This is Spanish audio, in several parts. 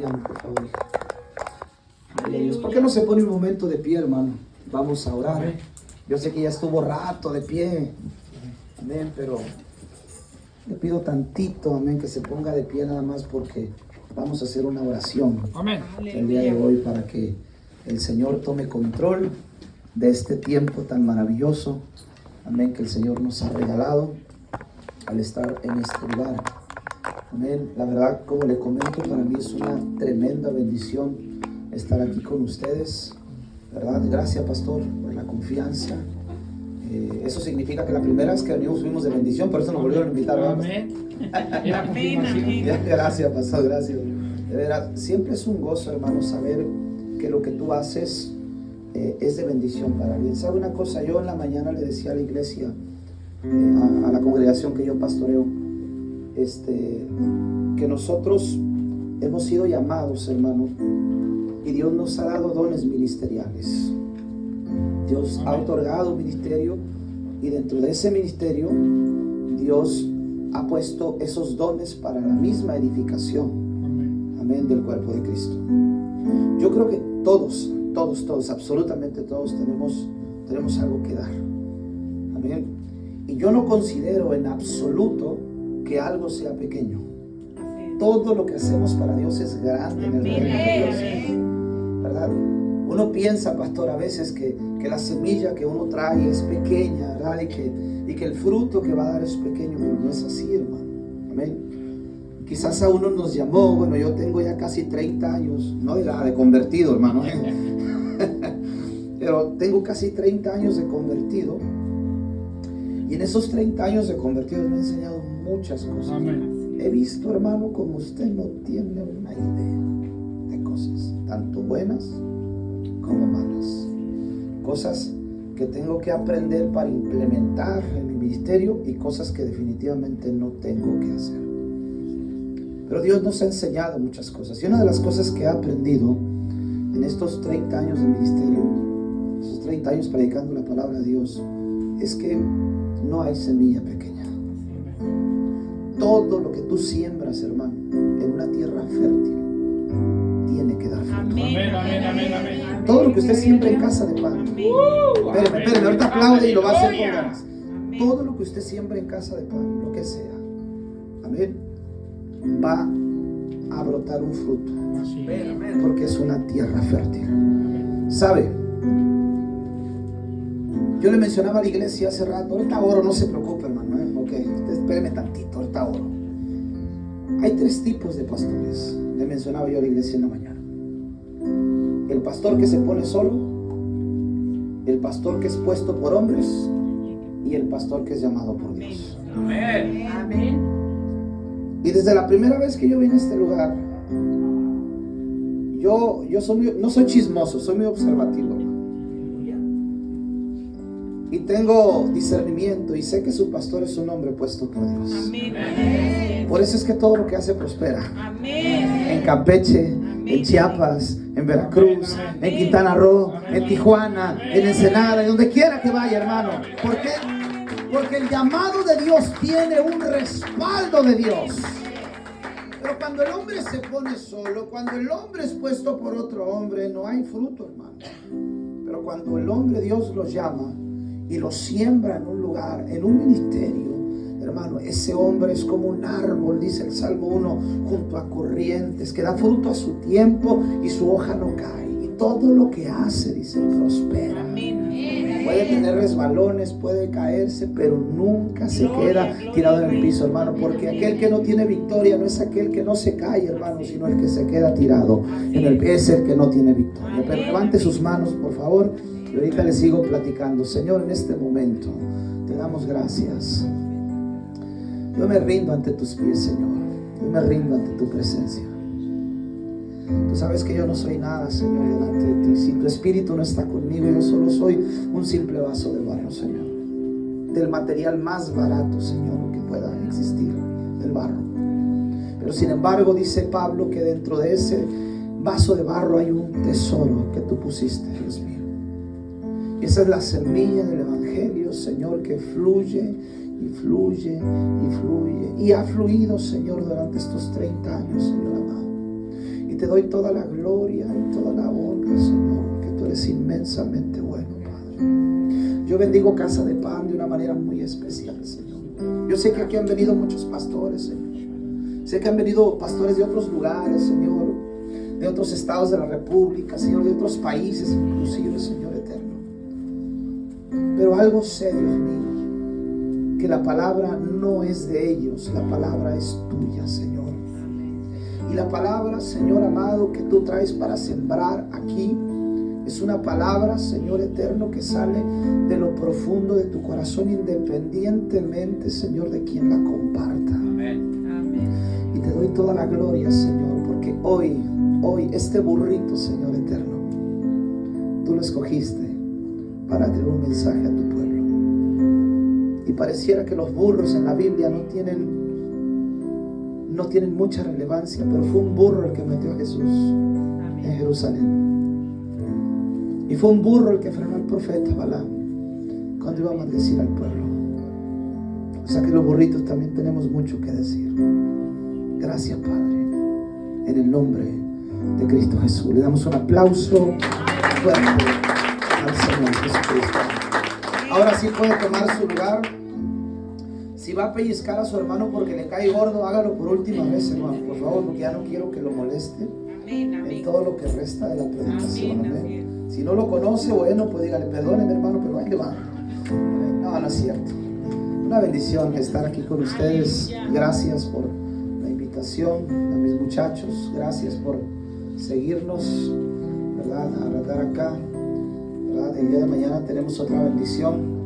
piano, por favor. ¿Por qué no se pone un momento de pie, hermano? Vamos a orar. Yo sé que ya estuvo rato de pie. Amén, pero le pido tantito, amén, que se ponga de pie nada más porque vamos a hacer una oración. Amén. El día de hoy para que el Señor tome control de este tiempo tan maravilloso. Amén, que el Señor nos ha regalado al estar en este lugar. Amén. La verdad, como le comento, para mí es una tremenda bendición estar aquí con ustedes. ¿Verdad? Gracias, pastor, por la confianza. Eso significa que la primera vez que venimos fuimos de bendición, por eso nos volvieron a invitar. Amén. Gracias, pastor, gracias. De verdad, siempre es un gozo, hermano, saber que lo que tú haces es de bendición para alguien. ¿Sabe una cosa? Yo en la mañana le decía a la iglesia, a la congregación que yo pastoreo, que nosotros hemos sido llamados, hermano, y Dios nos ha dado dones ministeriales. Dios ha otorgado un ministerio, y dentro de ese ministerio Dios ha puesto esos dones para la misma edificación, amén, del cuerpo de Cristo. Yo creo que todos, absolutamente todos tenemos algo que dar, amén. Y yo no considero en absoluto que algo sea pequeño. Todo lo que hacemos para Dios es grande en el reino de Dios, ¿verdad? Uno piensa, pastor, a veces que la semilla que uno trae es pequeña, ¿verdad? Y que el fruto que va a dar es pequeño, pero no es así, hermano. Amén. Quizás a uno nos llamó, bueno, yo tengo ya casi 30 años, no de convertido, hermano, pero tengo casi 30 años de convertido, y en esos 30 años de convertido me ha enseñado muchas cosas. Amén. He visto, hermano, como usted no tiene una idea de cosas, tanto buenas como malas. Cosas que tengo que aprender para implementar en mi ministerio y cosas que definitivamente no tengo que hacer. Pero Dios nos ha enseñado muchas cosas. Y una de las cosas que he aprendido en estos 30 años de ministerio, esos 30 años predicando la palabra de Dios, es que no hay semilla pequeña. Todo lo que tú siembras, hermano, en una tierra fértil, tiene que dar fruto. Amén, amén, amén, amén. Todo lo que usted siembra en casa de pan. Espérame, ahorita aplaude y lo va a hacer con ganas. Todo lo que usted siembra en casa de pan, lo que sea, amén, va a brotar un fruto. Porque es una tierra fértil. ¿Sabe? Yo le mencionaba a la iglesia hace rato, ahorita oro, no se preocupe, hermano, ok, usted espéreme tantito, ahorita oro. Hay 3 tipos de pastores, le mencionaba yo a la iglesia en la mañana. El pastor que se pone solo, el pastor que es puesto por hombres, y el pastor que es llamado por Dios. Amén. Amén. Y desde la primera vez que yo vine a este lugar, yo no soy chismoso, soy muy observativo, hermano. Y tengo discernimiento y sé que su pastor es un hombre puesto por Dios. Amén. Por eso es que todo lo que hace prospera. Amén. En Campeche, amén, en Chiapas, en Veracruz, amén, en Quintana Roo, amén, en Tijuana, en Ensenada, en donde quiera que vaya, hermano. ¿Por qué? Porque el llamado de Dios tiene un respaldo de Dios. Pero cuando el hombre se pone solo, cuando el hombre es puesto por otro hombre, no hay fruto, hermano. Pero cuando el hombre, Dios lo llama y lo siembra en un lugar, en un ministerio, hermano, ese hombre es como un árbol, dice el Salmo 1, junto a corrientes, que da fruto a su tiempo y su hoja no cae. Y todo lo que hace, dice, prospera. Puede tener resbalones, puede caerse, pero nunca se queda tirado en el piso, hermano, porque aquel que no tiene victoria no es aquel que no se cae, hermano, sino el que se queda tirado en el es el que no tiene victoria. Pero levante sus manos, por favor, y ahorita les sigo platicando. Señor, en este momento te damos gracias. Yo me rindo ante tus pies, Señor. Yo me rindo ante tu presencia. Tú sabes que yo no soy nada, Señor, delante de ti. Si tu espíritu no está conmigo, yo solo soy un simple vaso de barro, Señor. Del material más barato, Señor, que pueda existir, el barro. Pero sin embargo, dice Pablo que dentro de ese vaso de barro hay un tesoro que tú pusiste, Dios mío. Y esa es la semilla del Evangelio, Señor, que fluye y fluye y fluye. Y ha fluido, Señor, durante estos 30 años, Señor amado. te doy toda la gloria y toda la honra, Señor, que tú eres inmensamente bueno, Padre. Yo bendigo Casa de Pan de una manera muy especial, Señor. Yo sé que aquí han venido muchos pastores, Señor. Sé que han venido pastores de otros lugares, Señor, de otros estados de la República, Señor, de otros países inclusive, Señor eterno. Pero algo sé, Dios mío, que la palabra no es de ellos, la palabra es tuya, Señor. Y la palabra, Señor amado, que tú traes para sembrar aquí, es una palabra, Señor eterno, que sale de lo profundo de tu corazón, independientemente, Señor, de quien la comparta. Amén. Y te doy toda la gloria, Señor, porque hoy, este burrito, Señor eterno, tú lo escogiste para traer un mensaje a tu pueblo. Y pareciera que los burros en la Biblia no tienen mucha relevancia, pero fue un burro el que metió a Jesús en Jerusalén. Y fue un burro el que frenó al profeta Balaam cuando iba a maldecir al pueblo. O sea que los burritos también tenemos mucho que decir. Gracias, Padre, en el nombre de Cristo Jesús. Le damos un aplauso fuerte al Señor Jesucristo. Ahora sí puede tomar su lugar. Si va a pellizcar a su hermano porque le cae gordo, hágalo por última vez, hermano, por favor, porque ya no quiero que lo moleste en todo lo que resta de la predicación. Amén. Si no lo conoce, bueno, pues dígale, perdóneme, hermano, pero ahí le va. No, no es cierto. Una bendición estar aquí con ustedes. Gracias por la invitación a mis muchachos. Gracias por seguirnos, ¿verdad? A estar acá, ¿verdad? El día de mañana tenemos otra bendición.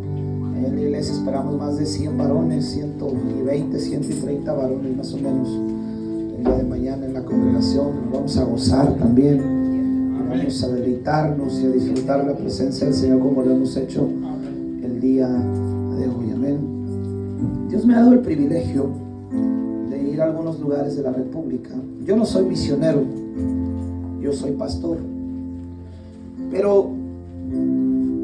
En la iglesia esperamos más de 100 varones, 120, 130 varones más o menos. El día de mañana en la congregación nos vamos a gozar también. Vamos a deleitarnos y a disfrutar la presencia del Señor como lo hemos hecho el día de hoy. Amén. Dios me ha dado el privilegio de ir a algunos lugares de la República. Yo no soy misionero, yo soy pastor. Pero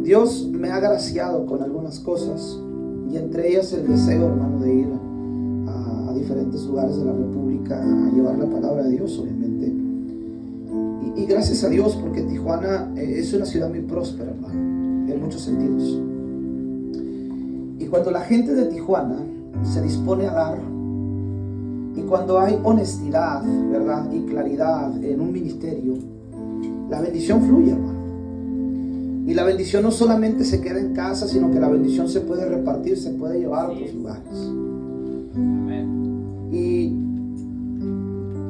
Dios me ha agraciado con algunas cosas, y entre ellas el deseo, hermano, de ir a diferentes lugares de la República a llevar la palabra de Dios, obviamente. Y gracias a Dios, porque Tijuana es una ciudad muy próspera, hermano, en muchos sentidos. Y cuando la gente de Tijuana se dispone a dar, y cuando hay honestidad, verdad, y claridad en un ministerio, la bendición fluye, hermano. Y la bendición no solamente se queda en casa, sino que la bendición se puede repartir, se puede llevar a otros lugares. Y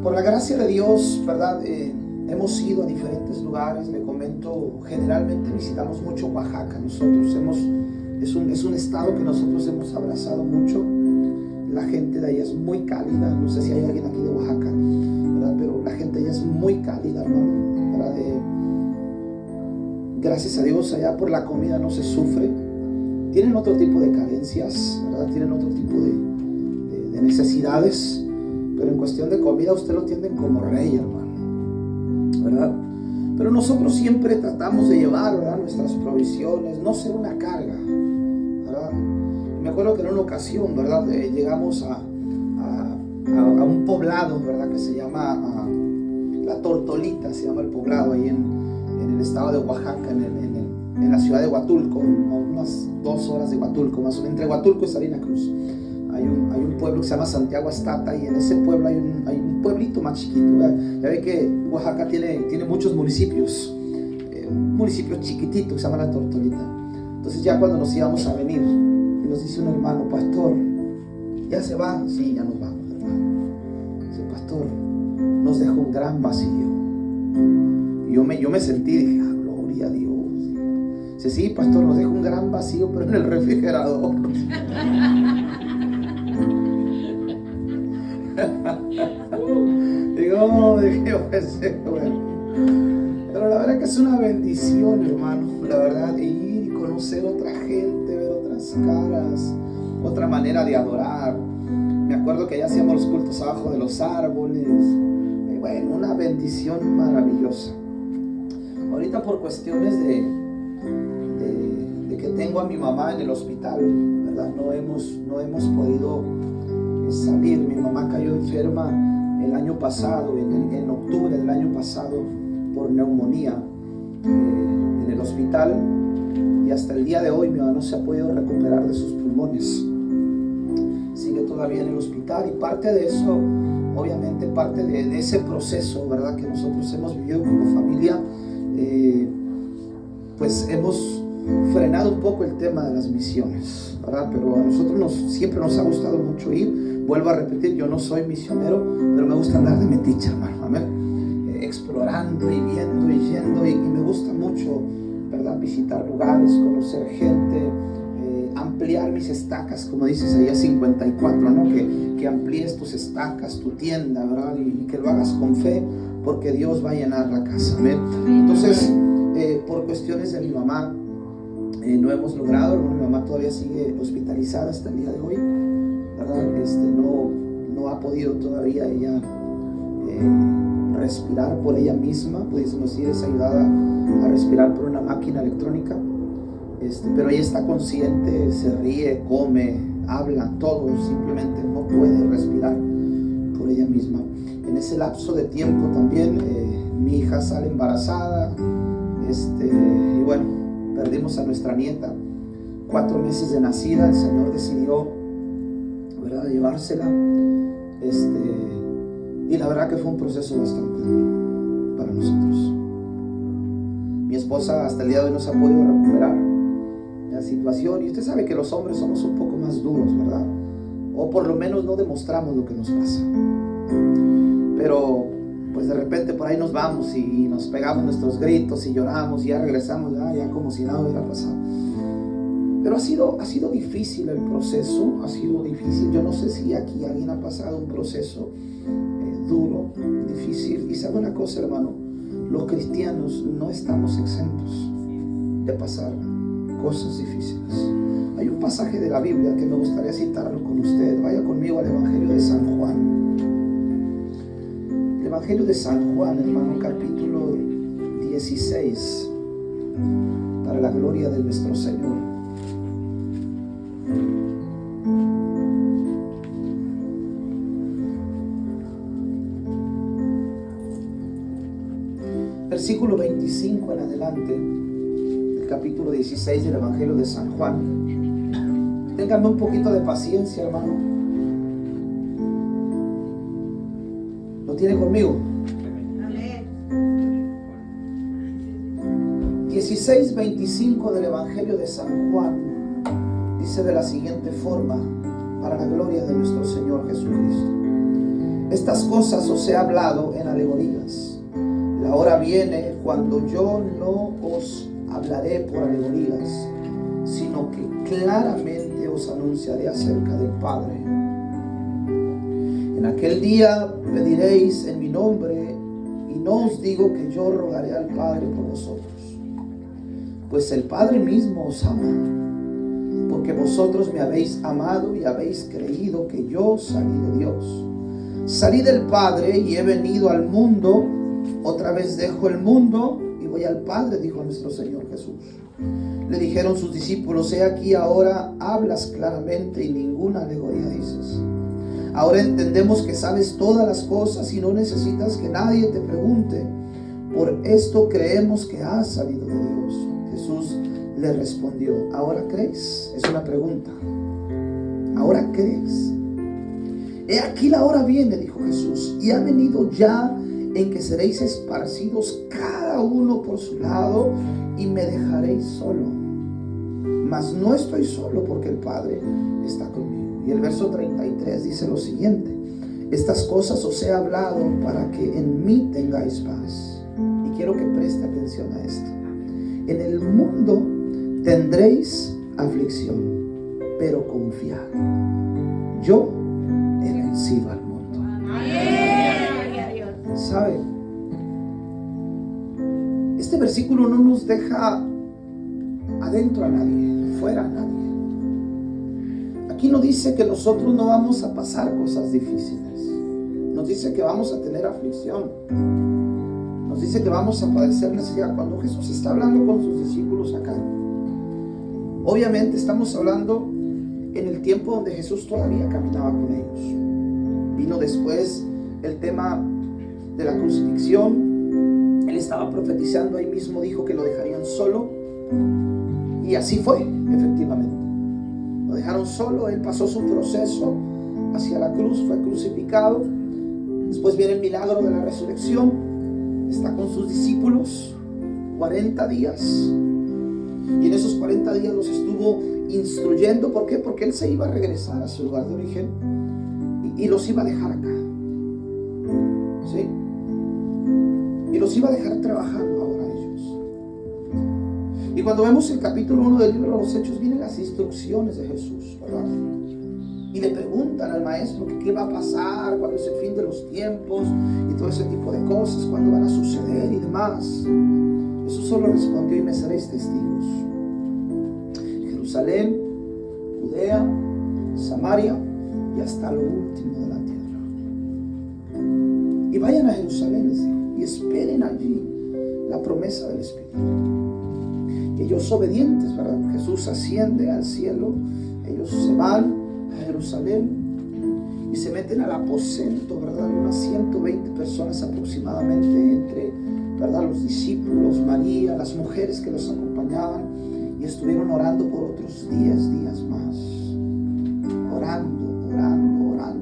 por la gracia de Dios, verdad, hemos ido a diferentes lugares. Le comento, generalmente visitamos mucho Oaxaca. Nosotros es un estado que nosotros hemos abrazado mucho. La gente de allá es muy cálida. No sé si hay alguien aquí de Oaxaca, ¿verdad? Pero la gente de allá es muy cálida, hermano, ¿verdad? Gracias a Dios, allá por la comida no se sufre. Tienen otro tipo de carencias, ¿verdad? Tienen otro tipo de necesidades, pero en cuestión de comida usted lo tienden como rey, hermano, ¿verdad? Pero nosotros siempre tratamos de llevar, ¿verdad?, nuestras provisiones, no ser una carga, ¿verdad? Me acuerdo que en una ocasión, ¿verdad?, llegamos a un poblado, ¿verdad?, que se llama La Tortolita, se llama el poblado, ahí en el estado de Oaxaca, en la ciudad de Huatulco, a unas 2 horas de Huatulco, más o menos, entre Huatulco y Salina Cruz. Hay un pueblo que se llama Santiago Astata, y en ese pueblo hay un pueblito más chiquito. Ya ve que Oaxaca tiene muchos municipios, municipios chiquititos que se llama La Tortolita. Entonces ya cuando nos íbamos a venir, nos dice un hermano, pastor, ¿ya se va? Sí, ya nos vamos, hermano. Dice, pastor, nos dejó un gran vacío. Yo me sentí, dije, gloria a Dios. Dice, sí, pastor, nos deja un gran vacío, pero en el refrigerador. Digo, dije, pues, bueno. Pero la verdad que es una bendición, hermano, la verdad, de ir y conocer otra gente, ver otras caras, otra manera de adorar. Me acuerdo que ya hacíamos los cultos abajo de los árboles. Bueno, una bendición maravillosa. Ahorita por cuestiones de que tengo a mi mamá en el hospital, ¿verdad? No hemos podido salir. Mi mamá cayó enferma el año pasado, en octubre del año pasado, por neumonía en el hospital, y hasta el día de hoy mi mamá no se ha podido recuperar de sus pulmones. Sigue todavía en el hospital, y parte de eso, obviamente parte de ese proceso, ¿verdad?, que nosotros hemos vivido como familia, pues hemos frenado un poco el tema de las misiones, ¿verdad? Pero a nosotros siempre nos ha gustado mucho ir. Vuelvo a repetir, yo no soy misionero, pero me gusta andar de metiche, hermano, amén, explorando y viendo y yendo, y me gusta mucho, ¿verdad?, visitar lugares, conocer gente, ampliar mis estacas, como dice Isaías 54, ¿no? Que amplíes tus estacas, tu tienda, ¿verdad? Y que lo hagas con fe, porque Dios va a llenar la casa, amén. Entonces, por cuestiones de mi mamá, no hemos logrado. Bueno, mi mamá todavía sigue hospitalizada hasta el día de hoy, ¿verdad? No ha podido todavía ella respirar por ella misma, pudiésemos decir, es ayudada a respirar por una máquina electrónica, pero ella está consciente, se ríe, come, habla, todo, simplemente no puede respirar por ella misma. En ese lapso de tiempo también mi hija sale embarazada, y bueno, perdimos a nuestra nieta, 4 meses de nacida. El Señor decidió, ¿verdad?, llevársela, y la verdad que fue un proceso bastante duro para nosotros. Mi esposa hasta el día de hoy no se ha podido recuperar de la situación, y usted sabe que los hombres somos un poco más duros, ¿verdad? O por lo menos no demostramos lo que nos pasa, pero pues de repente por ahí nos vamos y nos pegamos nuestros gritos y lloramos, y ya regresamos ya como si nada hubiera pasado. Pero ha sido difícil el proceso, ha sido difícil. Yo no sé si aquí alguien ha pasado un proceso duro, difícil. Y sabe una cosa, hermano, los cristianos no estamos exentos de pasar cosas difíciles. Hay un pasaje de la Biblia que me gustaría citarlo con usted. Vaya conmigo al Evangelio de San Juan. El Evangelio de San Juan, hermano, capítulo 16, para la gloria de nuestro Señor. Versículo 25 en adelante, del capítulo 16 del Evangelio de San Juan. Ténganme un poquito de paciencia, hermano. ¿Lo tiene conmigo? 16:25 del Evangelio de San Juan dice de la siguiente forma, para la gloria de nuestro Señor Jesucristo: estas cosas os he hablado en alegorías. La hora viene cuando yo no os hablaré por alegorías, sino que claramente os anunciaré acerca del Padre. En aquel día pediréis en mi nombre, y no os digo que yo rogaré al Padre por vosotros, pues el Padre mismo os ama, porque vosotros me habéis amado y habéis creído que yo salí de Dios. Salí del Padre y he venido al mundo. Otra vez dejo el mundo y voy al Padre, dijo nuestro Señor Jesús. Le dijeron sus discípulos: he aquí, ahora hablas claramente y ninguna alegoría dices. Ahora entendemos que sabes todas las cosas y no necesitas que nadie te pregunte. Por esto creemos que has salido de Dios. Jesús le respondió: ¿ahora crees? Es una pregunta. ¿Ahora crees? He aquí, la hora viene, dijo Jesús, y ha venido ya, en que seréis esparcidos cada uno por su lado, y me dejaréis solo. Mas no estoy solo, porque el Padre está conmigo. Y el verso 33 dice lo siguiente: estas cosas os he hablado para que en mí tengáis paz. Y quiero que preste atención a esto. En el mundo tendréis aflicción, pero confiad, yo he vencido al mundo. ¿Sabe? Este versículo no nos deja adentro a nadie, fuera a nadie. Aquí no dice que nosotros no vamos a pasar cosas difíciles. Nos dice que vamos a tener aflicción. Nos dice que vamos a padecer necesidad. Cuando Jesús está hablando con sus discípulos acá, obviamente estamos hablando en el tiempo donde Jesús todavía caminaba con ellos. Vino después el tema de la crucifixión. Él estaba profetizando ahí mismo, dijo que lo dejarían solo, y así fue, efectivamente. Lo dejaron solo, él pasó su proceso hacia la cruz, fue crucificado. Después viene el milagro de la resurrección, está con sus discípulos 40 días, y en esos 40 días los estuvo instruyendo. ¿Por qué? Porque él se iba a regresar a su lugar de origen y los iba a dejar acá, ¿sí? Y los iba a dejar trabajando ahora ellos. Y cuando vemos el capítulo 1 del libro de los Hechos, vienen las instrucciones de Jesús, ¿verdad? Y le preguntan al maestro que qué va a pasar, cuándo es el fin de los tiempos y todo ese tipo de cosas, cuándo van a suceder y demás. Jesús solo respondió: y me seréis testigos. Jerusalén, Judea, Samaria y hasta lo último de la tierra. Y vayan a Jerusalén, les dijo, y esperen allí la promesa del Espíritu. Y ellos obedientes, ¿verdad? Jesús asciende al cielo, ellos se van a Jerusalén y se meten al aposento, ¿verdad? Unas 120 personas aproximadamente, entre, ¿verdad?, los discípulos, María, las mujeres que los acompañaban, y estuvieron orando por otros 10 días más, orando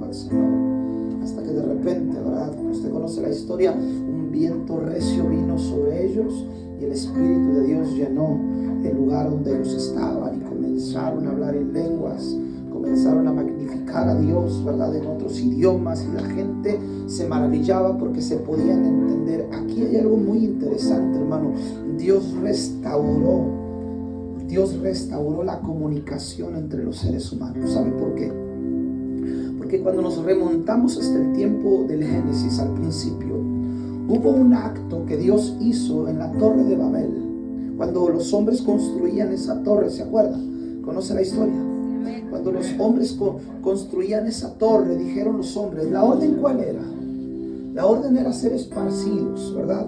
al Señor, hasta que de repente, ¿verdad?, usted conoce la historia, un viento recio vino sobre ellos y el Espíritu de Dios llenó el lugar donde ellos estaban y comenzaron a hablar en lenguas, comenzaron a magnificar a Dios, ¿verdad?, en otros idiomas, y la gente se maravillaba porque se podían entender. Aquí hay algo muy interesante, hermano. Dios restauró la comunicación entre los seres humanos. ¿Sabe por qué? Porque cuando nos remontamos hasta el tiempo del Génesis, al principio, hubo un acto que Dios hizo en la Torre de Babel. Cuando los hombres construían esa torre, ¿se acuerdan? ¿Conoce la historia? Cuando los hombres construían esa torre, dijeron los hombres, ¿la orden cuál era? La orden era ser esparcidos, ¿verdad?,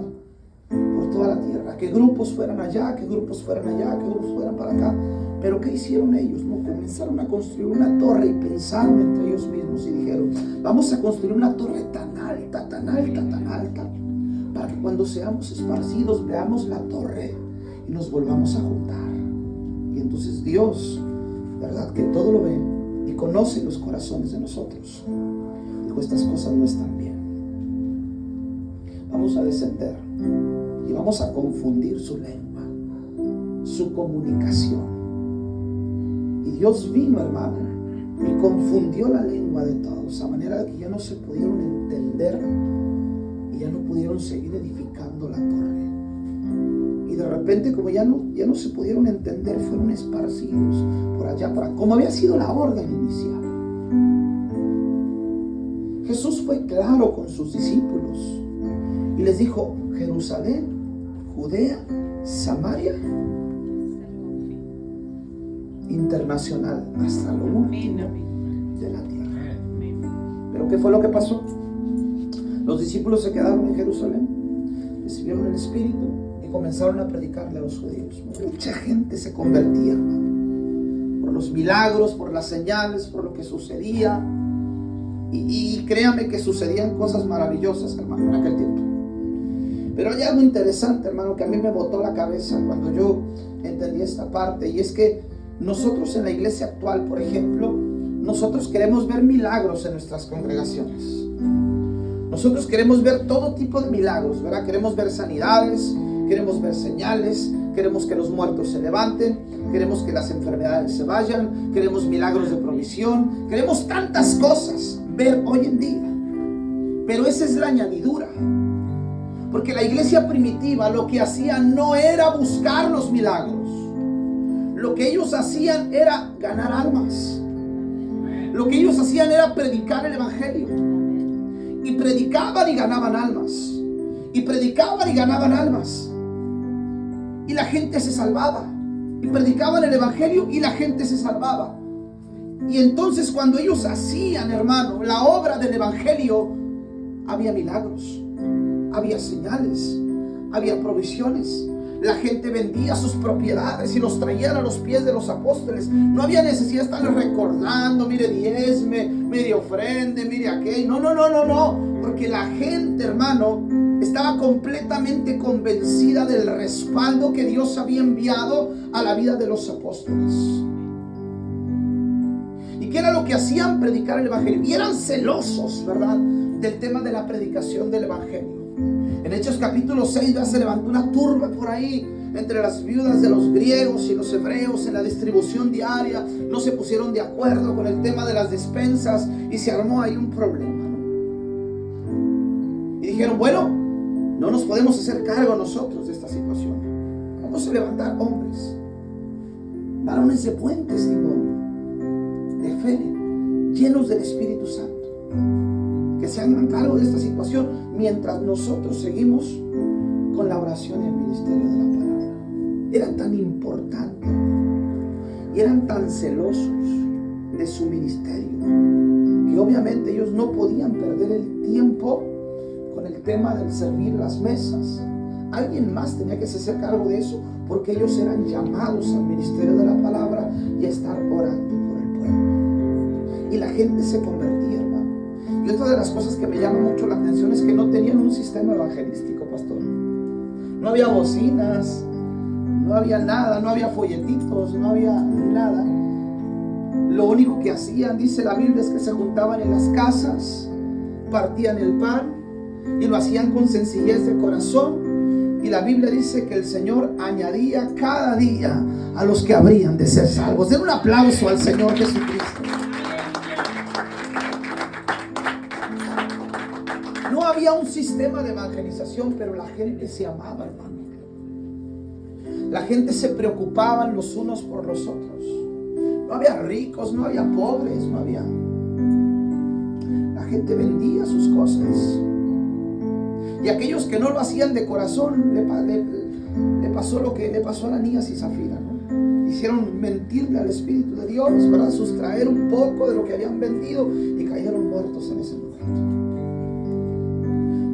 por toda la tierra, que grupos fueran allá, que grupos fueran allá, que grupos fueran para acá. Pero ¿qué hicieron ellos? No, comenzaron a construir una torre y pensaron entre ellos mismos y dijeron, vamos a construir una torre tan alta, para que cuando seamos esparcidos veamos la torre y nos volvamos a juntar. Y entonces Dios, ¿verdad?, que todo lo ve y conoce los corazones de nosotros, dijo, estas cosas no están bien. Vamos a descender y vamos a confundir su lengua, su comunicación. Y Dios vino, hermano, y confundió la lengua de todos, a manera de que ya no se pudieron entender y ya no pudieron seguir edificando la torre. Y de repente, como ya no se pudieron entender, fueron esparcidos por allá, como había sido la orden inicial. Jesús fue claro con sus discípulos y les dijo: Jerusalén, Judea, Samaria, internacional, hasta lo último de la tierra. Pero ¿qué fue lo que pasó? Los discípulos se quedaron en Jerusalén, recibieron el Espíritu y comenzaron a predicarle a los judíos. Mucha gente se convertía, hermano, por los milagros, por las señales, por lo que sucedía. Y créame que sucedían cosas maravillosas, hermano, en aquel tiempo. Pero hay algo interesante, hermano, que a mí me botó la cabeza cuando yo entendí esta parte, y es que nosotros en la iglesia actual, por ejemplo, nosotros queremos ver milagros en nuestras congregaciones. Nosotros queremos ver todo tipo de milagros, ¿verdad? Queremos ver sanidades, queremos ver señales, queremos que los muertos se levanten, queremos que las enfermedades se vayan, queremos milagros de provisión, queremos tantas cosas ver hoy en día. Pero esa es la añadidura. Porque la iglesia primitiva lo que hacía no era buscar los milagros. Lo que ellos hacían era ganar almas. Lo que ellos hacían era predicar el evangelio. Y predicaban y ganaban almas. Y predicaban y ganaban almas. Y la gente se salvaba. Y predicaban el evangelio y la gente se salvaba. Y entonces cuando ellos hacían, hermano, la obra del evangelio, había milagros, había señales, había provisiones. La gente vendía sus propiedades y los traían a los pies de los apóstoles. No había necesidad de estarles recordando, mire, diezme, mire, ofrende, mire aquello. No. Porque la gente, hermano, estaba completamente convencida del respaldo que Dios había enviado a la vida de los apóstoles. ¿Y qué era lo que hacían? Predicar el evangelio. Y eran celosos, ¿verdad?, del tema de la predicación del evangelio. En Hechos capítulo 6 ya se levantó una turba por ahí entre las viudas de los griegos y los hebreos en la distribución diaria. No se pusieron de acuerdo con el tema de las despensas y se armó ahí un problema, ¿no? Y dijeron, bueno, no nos podemos hacer cargo nosotros de esta situación. Vamos a levantar hombres, varones de buen testimonio, de fe, llenos del Espíritu Santo, que se hagan cargo de esta situación mientras nosotros seguimos con la oración y el ministerio de la palabra. Era tan importante y eran tan celosos de su ministerio que obviamente ellos no podían perder el tiempo con el tema del servir las mesas. Alguien más tenía que hacerse cargo de eso, porque ellos eran llamados al ministerio de la palabra y a estar orando por el pueblo. Y la gente se convertía, hermano. Y otra de las cosas que me llama mucho la atención es que no tenían un sistema evangelístico, pastor. No había bocinas, no había nada, no había folletitos, no había nada. Lo único que hacían, dice la Biblia, es que se juntaban en las casas, partían el pan y lo hacían con sencillez de corazón. Y la Biblia dice que el Señor añadía cada día a los que habrían de ser salvos. Den un aplauso al Señor Jesucristo. No había un sistema de evangelización, pero la gente se amaba, hermano. La gente se preocupaba los unos por los otros. No había ricos, no había pobres, no había. La gente vendía sus cosas. Y aquellos que no lo hacían de corazón, le pasó lo que le pasó a Ananías y Zafira, ¿no? Hicieron mentirle al Espíritu de Dios para sustraer un poco de lo que habían vendido y cayeron muertos en ese momento.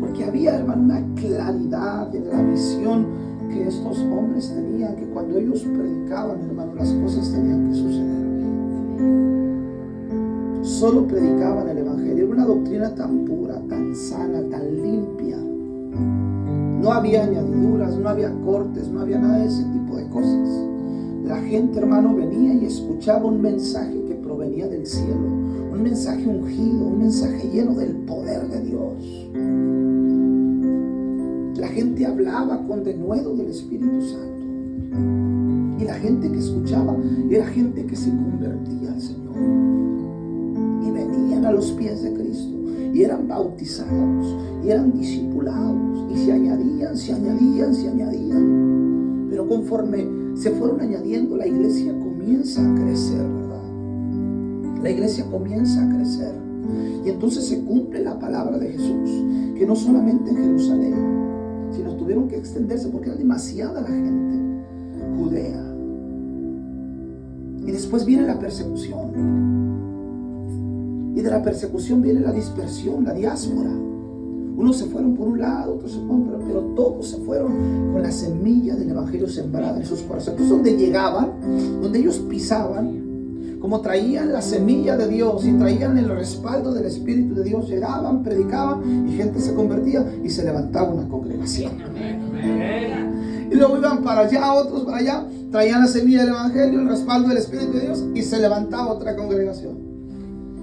Porque había, hermano, una claridad en la visión que estos hombres tenían, que cuando ellos predicaban, hermano, las cosas tenían que suceder. Solo predicaban el evangelio. Era una doctrina tan pura, tan sana, tan limpia. No había añadiduras, no había cortes, no había nada de ese tipo de cosas. La gente, hermano, venía y escuchaba un mensaje que provenía del cielo, un mensaje ungido, un mensaje lleno del poder de Dios. La gente hablaba con denuedo del Espíritu Santo. Y la gente que escuchaba era gente que se convertía al Señor. Y venían a los pies de Cristo. Y eran bautizados. Y eran discipulados. Y se añadían. Pero conforme se fueron añadiendo, la iglesia comienza a crecer, ¿verdad? La iglesia comienza a crecer. Y entonces se cumple la palabra de Jesús. Que no solamente en Jerusalén, sino tuvieron que extenderse porque era demasiada la gente. Judea. Y después viene la persecución. Y de la persecución viene la dispersión, la diáspora. Unos se fueron por un lado, otros se fueron, pero todos se fueron con la semilla del evangelio sembrada en sus corazones. Entonces, donde llegaban, donde ellos pisaban, como traían la semilla de Dios y traían el respaldo del Espíritu de Dios, llegaban, predicaban y gente se convertía y se levantaba una congregación. Y luego iban para allá, otros para allá, traían la semilla del evangelio, el respaldo del Espíritu de Dios y se levantaba otra congregación.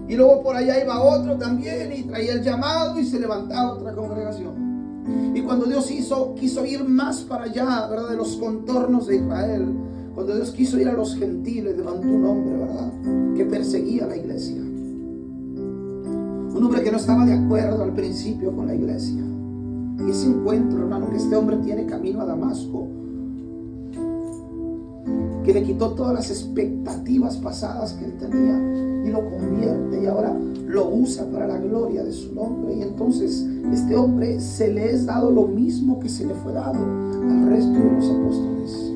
Y luego por allá iba otro también y traía el llamado y se levantaba otra congregación. Y cuando Dios quiso ir más para allá, ¿verdad?, de los contornos de Israel, cuando Dios quiso ir a los gentiles, levantó un hombre, ¿verdad?, que perseguía a la iglesia. Un hombre que no estaba de acuerdo al principio con la iglesia. Y ese encuentro, hermano, que este hombre tiene camino a Damasco, que le quitó todas las expectativas pasadas que él tenía y lo convierte y ahora lo usa para la gloria de su nombre. Y entonces este hombre se le es dado lo mismo que se le fue dado al resto de los apóstoles.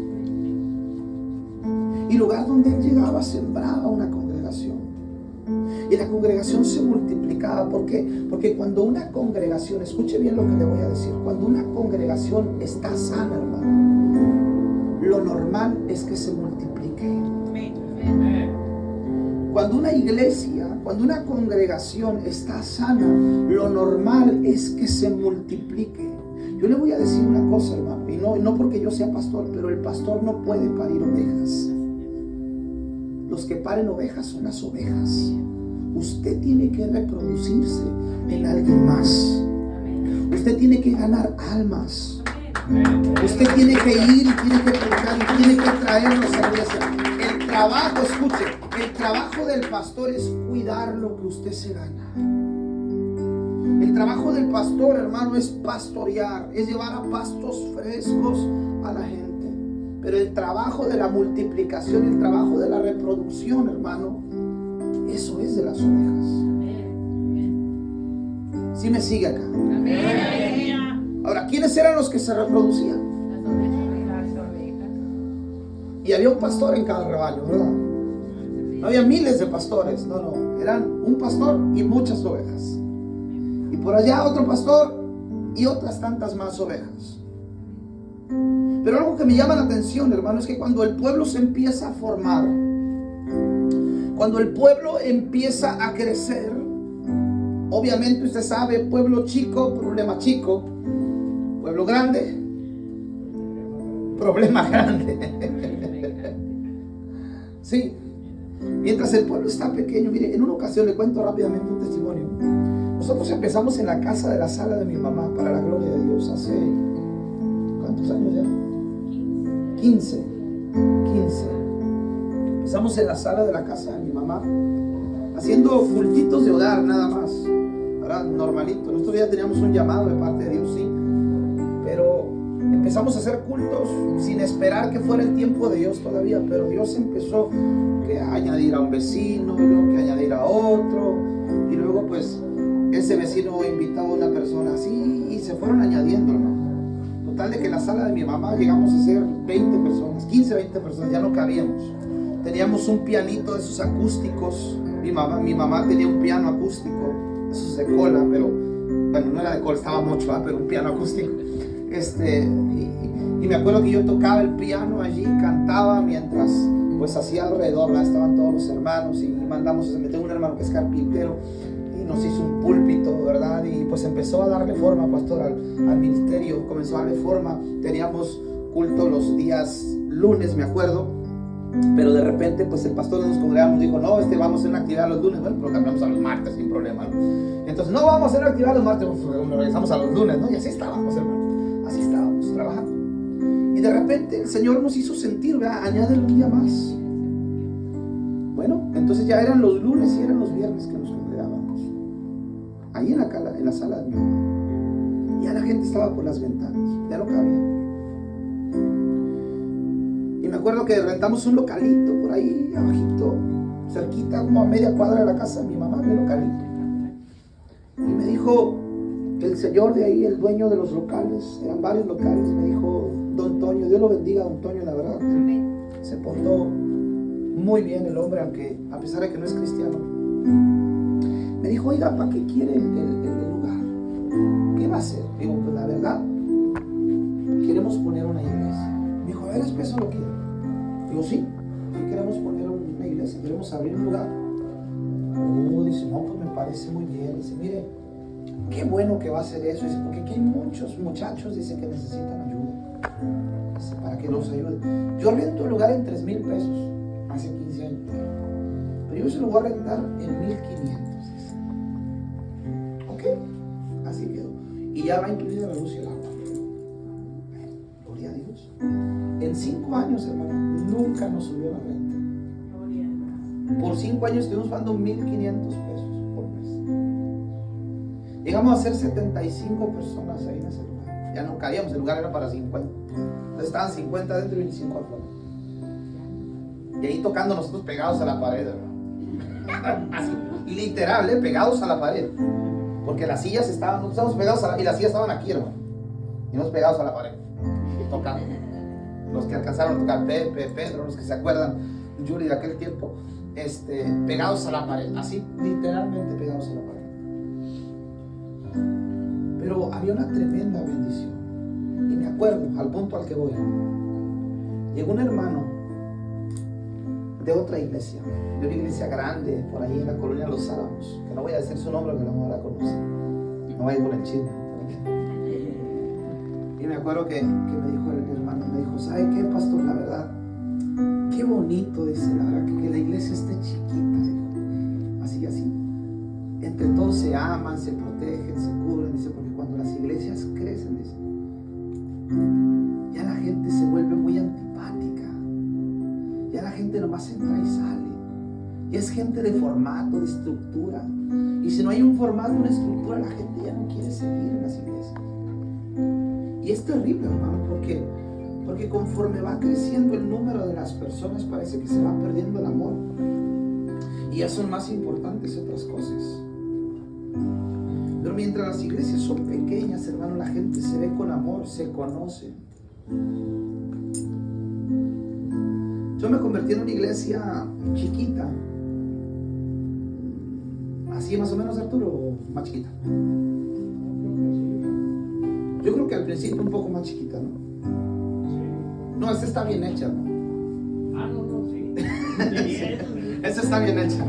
Y lugar donde él llegaba sembraba una congregación. Y la congregación se multiplicaba. ¿Por qué? Porque cuando una congregación, escuche bien lo que le voy a decir, cuando una congregación está sana, hermano, lo normal es que se multiplique. Cuando una iglesia, cuando una congregación está sana, lo normal es que se multiplique. Yo le voy a decir una cosa, hermano, y no porque yo sea pastor, pero el pastor no puede parir ovejas. Los que paren ovejas son las ovejas. Usted tiene que reproducirse en alguien más. Usted tiene que ganar almas. Usted tiene que ir y tiene que predicar y tiene que traerlos a la iglesia. El trabajo, escuche, el trabajo del pastor es cuidar lo que usted se gana. El trabajo del pastor, hermano, es pastorear, es llevar a pastos frescos a la gente. Pero el trabajo de la multiplicación, el trabajo de la reproducción, hermano, eso es de las ovejas. ¿Sí me sigue acá? Ahora, ¿quiénes eran los que se reproducían? Y había un pastor en cada rebaño, ¿verdad? No había miles de pastores, no. Eran un pastor y muchas ovejas. Y por allá otro pastor y otras tantas más ovejas. Pero algo que me llama la atención, hermano, es que cuando el pueblo se empieza a formar, cuando el pueblo empieza a crecer, obviamente usted sabe, pueblo chico, problema chico, pueblo grande, problema grande. Sí, mientras el pueblo está pequeño, mire, en una ocasión le cuento rápidamente un testimonio. Nosotros empezamos en la casa de la sala de mi mamá, para la gloria de Dios, hace, ¿cuántos años ya? 15. Empezamos en la sala de la casa de mi mamá, haciendo cultitos de hogar nada más, ¿verdad? Normalito. Nosotros ya teníamos un llamado de parte de Dios, sí, pero empezamos a hacer cultos sin esperar que fuera el tiempo de Dios todavía, pero Dios empezó a añadir a un vecino, y luego que añadir a otro, y luego pues ese vecino invitaba a una persona así, y se fueron añadiendo, hermano. Total de que en la sala de mi mamá llegamos a ser 20 personas, 15, 20 personas, ya no cabíamos. Teníamos un pianito de esos acústicos. Mi mamá tenía un piano acústico, esos de cola, pero bueno, no era de cola, estaba mucho, pero un piano acústico. Y me acuerdo que yo tocaba el piano allí, cantaba mientras pues hacía alrededor, ¿verdad? Estaban todos los hermanos y mandamos, se metió un hermano que es carpintero y nos hizo un púlpito, ¿verdad? Y pues empezó a darle forma, pastor, al ministerio, comenzó a darle forma. Teníamos culto los días lunes, me acuerdo, pero de repente pues el pastor de nos congregamos dijo, no, vamos a hacer una actividad los lunes. Bueno, lo cambiamos a los martes sin problema, ¿no? Entonces, no vamos a hacer una actividad los martes, pues, nos regresamos a los lunes, ¿no? Y así estábamos, hermano, así estábamos trabajando. Y de repente el Señor nos hizo sentir, ¿verdad? Añádele un día más. Bueno, entonces ya eran los lunes y eran los viernes que nos congregábamos ahí en la sala de mi mamá. Ya la gente estaba por las ventanas, ya no cabía. Y me acuerdo que rentamos un localito por ahí abajito, cerquita, como a media cuadra de la casa de mi mamá, mi localito. Y me dijo el señor de ahí, el dueño de los locales, eran varios locales, me dijo, don Toño, Dios lo bendiga, don Toño, la verdad. Se portó muy bien el hombre, aunque a pesar de que no es cristiano. Me dijo, oiga, ¿para qué quiere el lugar? ¿Qué va a hacer? Digo, pues la verdad, queremos poner una iglesia. Me dijo, a ver, ¿eso lo quiere? Digo, sí queremos poner una iglesia, queremos abrir un lugar. Dice, no, pues me parece muy bien. Dice, mire, qué bueno que va a hacer eso. Dice, porque aquí hay muchos muchachos, dice, que necesitan ayuda. Dice, para que los ayude. Yo rento el lugar en 3,000 pesos hace 15 años. Pero yo se lo voy a rentar en 1,500. Dice. Ok, así quedó. Y ya va incluida la luz y el agua. Gloria a Dios. En 5 años, hermano, nunca nos subió la renta. Por 5 años estuvimos pagando 1,500 pesos por mes. Llegamos a ser 75 personas ahí en ese lugar. Ya no cabíamos, el lugar era para 50. Entonces estaban 50 adentro y 25 afuera. Y ahí tocando nosotros pegados a la pared, ¿verdad? Así, literal, pegados a la pared. Porque las sillas estaban, nosotros estábamos pegados a la, y las sillas estaban aquí, hermano. Y nos pegados a la pared, tocando. Los que alcanzaron a tocar, Pepe, Pedro, los que se acuerdan, Yuri de aquel tiempo, pegados a la pared, así literalmente pegados a la pared. Pero había una tremenda bendición. Y me acuerdo, al punto al que voy, Llegó un hermano de otra iglesia, de una iglesia grande por ahí en la colonia Los Álamos, que no voy a decir su nombre, que la mujer la conoce, no vaya con el chisme. Y me acuerdo que me dijo el hermano, me dijo, ¿sabe qué, pastor? La verdad, qué bonito, dice, la verdad, que la iglesia esté chiquita, dijo. Así, entre todos se aman, se protegen, se cubren, dice, porque cuando las iglesias crecen, dice, ya la gente se vuelve muy antipática, ya la gente nomás entra y sale, ya es gente de formato, de estructura, y si no hay un formato, una estructura, la gente ya no quiere seguir en las iglesias. Y es terrible, hermano, porque conforme va creciendo el número de las personas, parece que se va perdiendo el amor, y ya son más importantes otras cosas. Pero mientras las iglesias son pequeñas, hermano, la gente se ve con amor, se conoce. Yo me convertí en una iglesia chiquita, así más o menos, Arturo, o más chiquita. Yo creo que al principio un poco más chiquita, ¿no? No, esta está bien hecha, ¿no? Sí. Esta está bien hecha.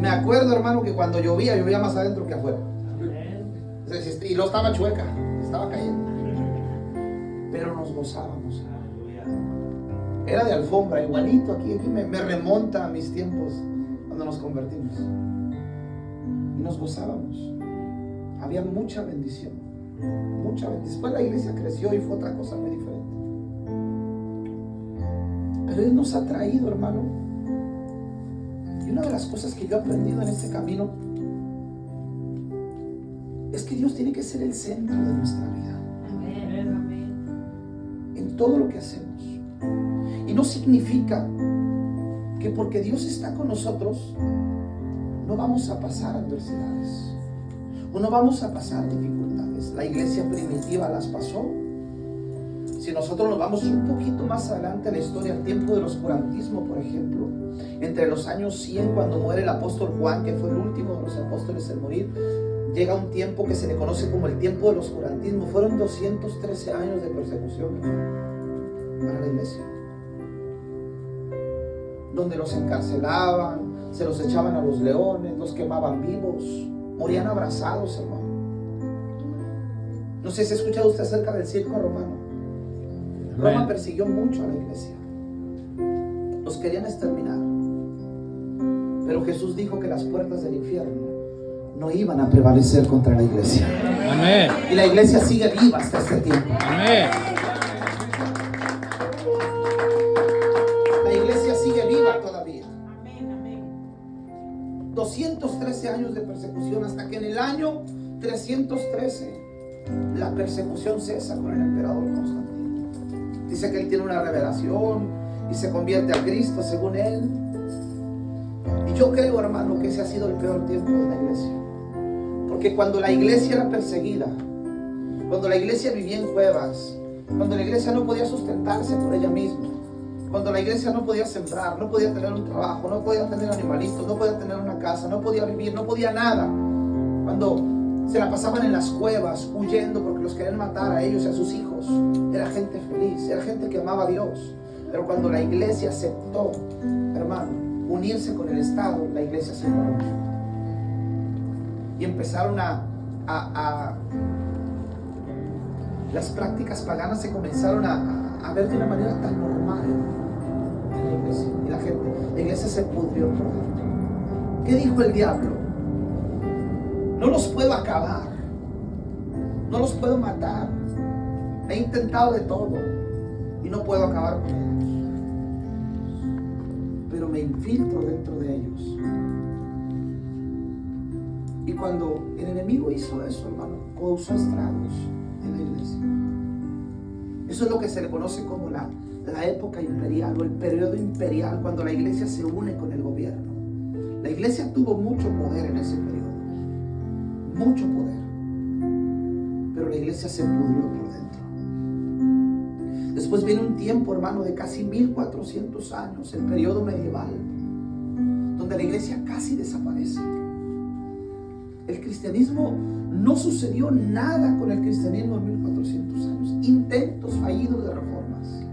Me acuerdo, hermano, que cuando llovía más adentro que afuera. Y lo estaba chueca, estaba cayendo. Pero nos gozábamos. Era de alfombra, igualito aquí me remonta a mis tiempos cuando nos convertimos. Y nos gozábamos. Había mucha bendición. Mucha bendición. Después la iglesia creció y fue otra cosa muy diferente. Pero Él nos ha traído, hermano. Y una de las cosas que yo he aprendido en este camino es que Dios tiene que ser el centro de nuestra vida. En todo lo que hacemos. Y no significa que porque Dios está con nosotros no vamos a pasar adversidades o no vamos a pasar dificultades. La iglesia primitiva las pasó. Si nosotros nos vamos un poquito más adelante en la historia, al tiempo del oscurantismo, por ejemplo, entre los años 100, cuando muere el apóstol Juan, que fue el último de los apóstoles en morir, llega un tiempo que se le conoce como el tiempo del oscurantismo. Fueron 213 años de persecución para la iglesia, donde los encarcelaban, se los echaban a los leones, los quemaban vivos, morían abrazados, hermano. No sé si ha escuchado usted acerca del circo romano. Roma persiguió mucho a la iglesia, los querían exterminar, pero Jesús dijo que las puertas del infierno no iban a prevalecer contra la iglesia. Amén. Y la iglesia sigue viva hasta este tiempo. Amén. La iglesia sigue viva todavía. 213 años de persecución, hasta que en el año 313 la persecución cesa con el emperador Constantino. Dice que él tiene una revelación y se convierte a Cristo según él. Y yo creo, hermano, que ese ha sido el peor tiempo de la iglesia. Porque cuando la iglesia era perseguida, cuando la iglesia vivía en cuevas, cuando la iglesia no podía sustentarse por ella misma, cuando la iglesia no podía sembrar, no podía tener un trabajo, no podía tener animalitos, no podía tener una casa, no podía vivir, no podía nada, cuando se la pasaban en las cuevas huyendo porque los querían matar a ellos y a sus hijos, era gente feliz, era gente que amaba a Dios. Pero cuando la iglesia aceptó, hermano, unirse con el Estado, la iglesia se corrompió. Y empezaron las prácticas paganas se comenzaron a ver de una manera tan normal en la iglesia. Y la iglesia se pudrió por dentro. ¿Qué dijo el diablo? No los puedo acabar, no los puedo matar. He intentado de todo y no puedo acabar con ellos, pero me infiltro dentro de ellos. Y cuando el enemigo hizo eso, hermano, causó estragos en la iglesia. Eso es lo que se le conoce como la época imperial o el periodo imperial, cuando la iglesia se une con el gobierno. La iglesia tuvo mucho poder en ese periodo, mucho poder, pero la iglesia se pudrió por dentro. Después viene un tiempo, hermano, de casi 1400 años, el periodo medieval, donde la iglesia casi desaparece. El cristianismo, no sucedió nada con el cristianismo en 1400 años. Intentos fallidos de reformas.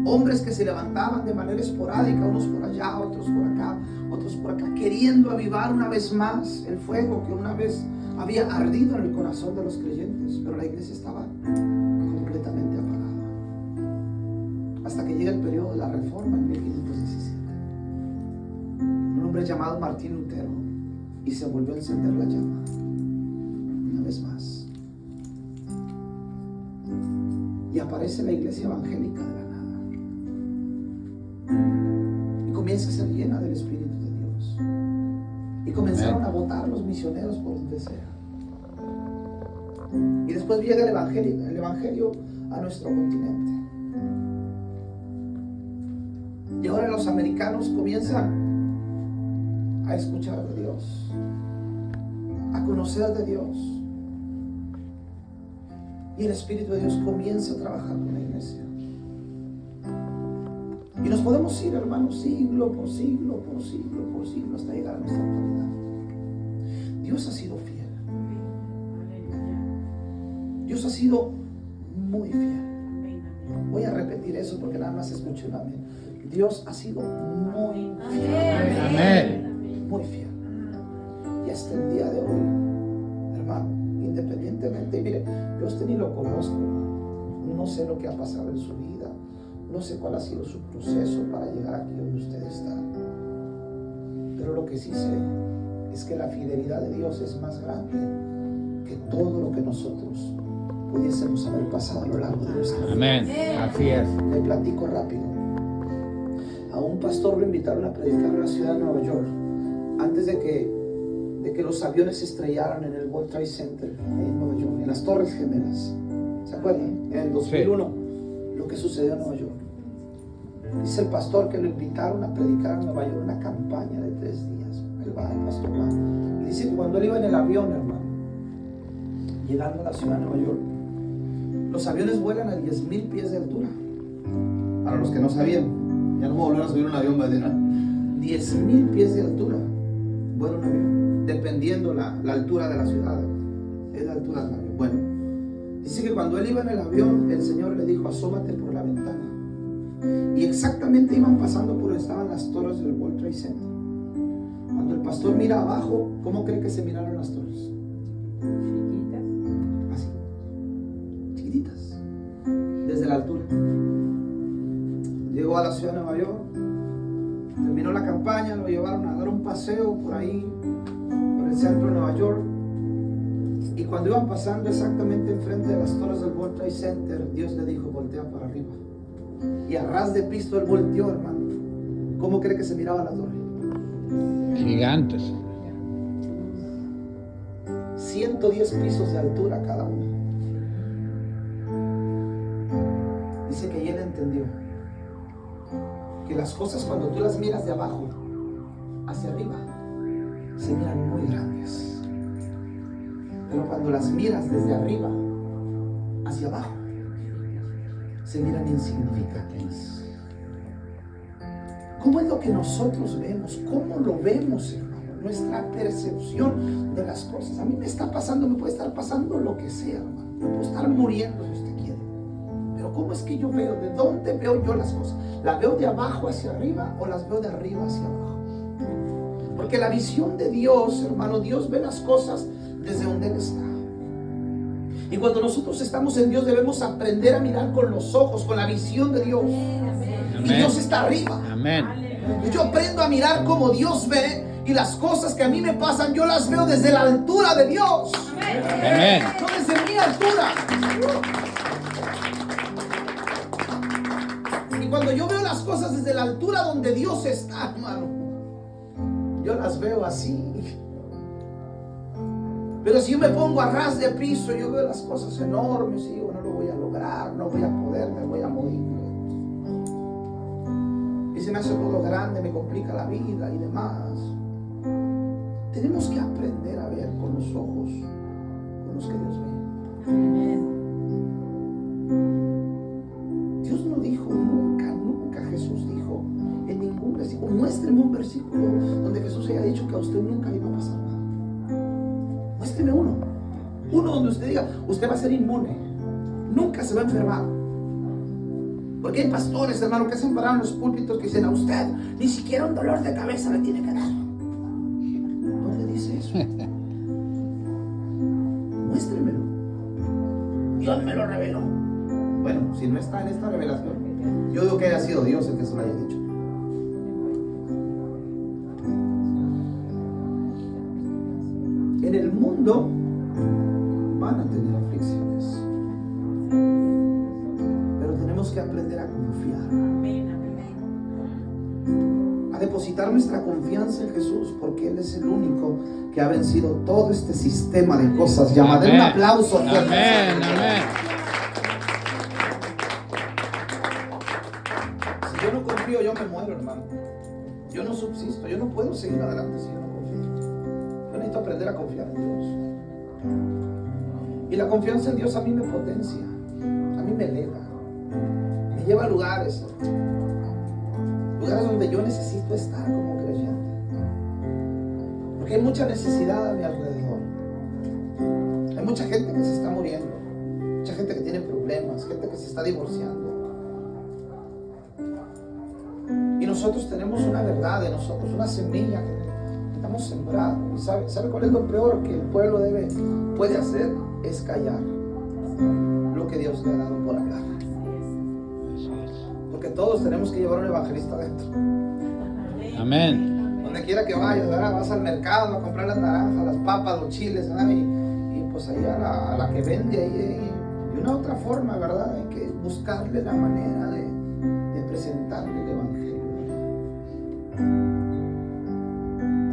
Hombres que se levantaban de manera esporádica, unos por allá, otros por acá, queriendo avivar una vez más el fuego que una vez había ardido en el corazón de los creyentes, pero la iglesia estaba completamente apagada. Hasta que llega el periodo de la Reforma en 1517. Un hombre llamado Martín Lutero, y se volvió a encender la llama una vez más. Y aparece la iglesia evangélica de la nada. Y comienza a ser llena del Espíritu de Dios. Y comenzaron a votar los misioneros por donde sea. Y después llega el evangelio a nuestro continente. Y ahora los americanos comienzan a escuchar de Dios, a conocer de Dios. Y el Espíritu de Dios comienza a trabajar con la iglesia. Y nos podemos ir, hermanos, siglo por siglo, por siglo, por siglo, hasta llegar a nuestra actualidad. Dios ha sido fiel. Dios ha sido muy fiel. Voy a repetir eso porque nada más escuché un amén. Dios ha sido muy fiel. Amén. Muy fiel. Y hasta el día de hoy, hermano, independientemente, mire, yo a usted ni lo conozco, no sé lo que ha pasado en su vida, no sé cuál ha sido su proceso para llegar aquí donde usted está, pero lo que sí sé es que la fidelidad de Dios es más grande que todo lo que nosotros pudiésemos haber pasado a lo largo de nuestra vida. Amén. Así es. Le platico rápido. A un pastor lo invitaron a predicar en la ciudad de Nueva York antes de que los aviones se estrellaran en el World Trade Center en Nueva York, en las Torres Gemelas. ¿Se acuerdan? En el 2001, lo que sucedió en Nueva York. Dice el pastor que lo invitaron a predicar en Nueva York una campaña de 3 días. Él va, el pastor va. Y dice que cuando él iba en el avión, hermano, llegando a la ciudad de Nueva York, los aviones vuelan a 10,000 pies de altura. Para los que no sabían, ya no voy a volver a subir un avión, ¿verdad? 10,000 pies de altura vuela un avión, dependiendo la altura de la ciudad. Es la altura del avión. Bueno, dice que cuando él iba en el avión, el Señor le dijo: asómate por la ventana. Y exactamente iban pasando por donde estaban las torres del World Trade Center. Cuando el pastor mira abajo, ¿cómo cree que se miraron las torres? Así, chiquititas, desde la altura. Llegó a la ciudad de Nueva York, terminó la campaña, lo llevaron a dar un paseo por ahí, por el centro de Nueva York. Y cuando iban pasando exactamente enfrente de las torres del World Trade Center, Dios le dijo: voltea para arriba. Y a ras de piso él volteó, hermano. ¿Cómo cree que se miraba la torre? Gigantes. 110 pisos de altura cada uno. Dice que él entendió que las cosas, cuando tú las miras de abajo hacia arriba, se miran muy grandes, pero cuando las miras desde arriba hacia abajo, se miran insignificantes. ¿Cómo es lo que nosotros vemos? ¿Cómo lo vemos, hermano? Nuestra percepción de las cosas. A mí me está pasando, me puede estar pasando lo que sea, hermano. Me puedo estar muriendo si usted quiere. Pero ¿cómo es que yo veo? ¿De dónde veo yo las cosas? ¿Las veo de abajo hacia arriba o las veo de arriba hacia abajo? Porque la visión de Dios, hermano, Dios ve las cosas desde donde Él está. Y cuando nosotros estamos en Dios, debemos aprender a mirar con los ojos, con la visión de Dios. Amén. Y Dios está arriba. Amén. Y yo aprendo a mirar como Dios ve, y las cosas que a mí me pasan, yo las veo desde la altura de Dios. Amén. No desde mi altura. Y cuando yo veo las cosas desde la altura donde Dios está, hermano, yo las veo así. Pero si yo me pongo a ras de piso, yo veo las cosas enormes y digo: no lo voy a lograr, no voy a poder, me voy a morir. Y se me hace todo grande, me complica la vida y demás. Tenemos que aprender a ver con los ojos con los que Dios ve. Dios no dijo nunca Jesús dijo en ningún versículo: muéstreme un versículo donde Jesús haya dicho que a usted nunca le iba a pasar nada. Muéstreme uno donde usted diga: usted va a ser inmune, nunca se va a enfermar. Porque hay pastores, hermano, que se han parado en los púlpitos que dicen: a usted ni siquiera un dolor de cabeza le tiene que dar. ¿Dónde dice eso? Muéstremelo. Dios me lo reveló. Bueno, si no está en esta revelación, yo digo que haya sido Dios el que se lo haya dicho. En el mundo van a tener aflicciones, pero tenemos que aprender a confiar, a depositar nuestra confianza en Jesús, porque Él es el único que ha vencido todo este sistema de cosas. Llámale un aplauso fuerte. Amén, amén. Si yo no confío, yo me muero, hermano. Yo no subsisto, yo no puedo seguir adelante si yo no confío. Yo necesito aprender a confiar en Dios. Y la confianza en Dios a mí me potencia, a mí me eleva, me lleva a lugares donde yo necesito estar como creyente. Porque hay mucha necesidad a mi alrededor. Hay mucha gente que se está muriendo, mucha gente que tiene problemas, gente que se está divorciando. Y nosotros tenemos una verdad de nosotros, una semilla que estamos sembrando. ¿Y sabe cuál es lo peor que el pueblo puede hacer? Es callar lo que Dios le ha dado por hablar. Porque todos tenemos que llevar un evangelista dentro. Amén. Donde quiera que vayas, ¿verdad? Vas al mercado a comprar las naranjas, las papas, los chiles, ¿verdad? Y pues ahí a la que vende ahí, de una otra forma, ¿verdad? Hay que buscarle la manera de presentarle el evangelio.